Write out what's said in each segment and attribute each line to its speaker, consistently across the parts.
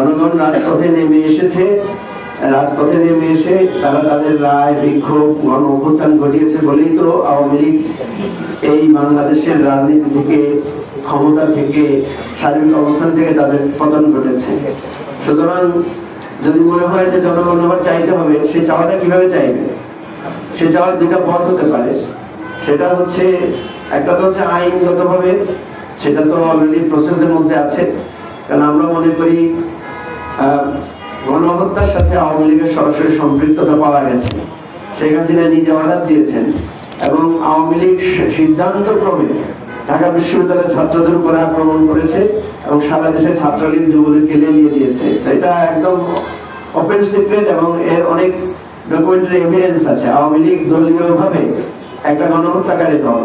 Speaker 1: জনগণ রাজপথে নেমে এসেছে, রাজপথে নেমে এসে তারা তাদের রায়, বিক্ষোভ, গণ অভ্যুত্থান ঘটিয়েছে বলেই তো আওয়ামী লীগ এই বাংলাদেশের রাজনীতি থেকে, ক্ষমতা থেকে, সার্বিক অবস্থান থেকে তাদের পতন ঘটেছে। সুতরাং যদি মনে হয় যে জনগণ আবার চাইতে হবে, সে চাওয়াটা কিভাবে চাইবে? সে চাওয়ার দুটা পথ হতে পারে। সেটা হচ্ছে, একটা তো হচ্ছে আইনগতভাবে, সেটা তো অলরেডি প্রসেসের মধ্যে আছে। কারণ আমরা মনে করি গণহত্যার সাথে আওয়ামী লীগের সরাসরি সম্পৃক্ততা পাওয়া গেছে। শেখ হাসিনা নিজে অর্ডার দিয়েছেন এবং আওয়ামী লীগ সিদ্ধান্ত ক্রমে ঢাকা বিশ্ববিদ্যালয়ের ছাত্রদের উপরে আক্রমণ করেছে এবং সারা দেশে ছাত্রলীগ, যুবলীগকে লেলিয়ে দিয়েছে। এটা একদম ওপেন সিক্রেট এবং এর অনেক ডকুমেন্টারি এভিডেন্স আছে। আওয়ামী লীগ দলীয়ভাবে একটা গণহত্যাকারী দল,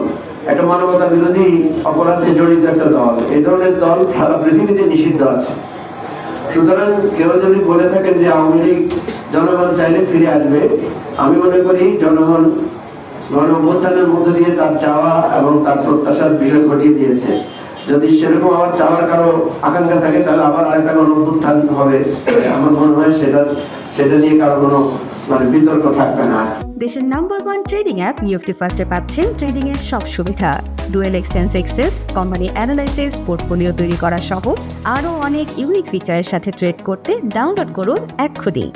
Speaker 1: একটা মানবতা বিরোধী অপরাধে জড়িত একটা দল। এই ধরনের দল সারা পৃথিবীতে নিষিদ্ধ আছে। সুতরাং কেউ যদি বলে থাকেন যে আওয়ামী লীগ জনগণ চাইলে ফিরে আসবে, আমি মনে করি জনগণ গণ অভ্যুত্থানের মধ্য দিয়ে তার চাওয়া এবং তার প্রত্যাশার বিষয় ঘটিয়ে দিয়েছে। যদি সেরকম আবার চাওয়ার কারো আকাঙ্ক্ষা থাকে, তাহলে আবার আরেকটা গণ অভ্যুত্থান হবে। আমার মনে হয় সেটা নিয়ে কারো কোনো বিতর্ক থাকবে না।
Speaker 2: দেশের নাম্বার 1 ট্রেডিং অ্যাপ নিফটি ফার্স্টে পাচ্ছেন ট্রেডিং এর সব সুবিধা, dual exchange access, company analysis, portfolio তৈরি করা সহ আরও অনেক ইউনিক ফিচারের সাথে ট্রেড করতে ডাউনলোড করুন এক্ষুনি।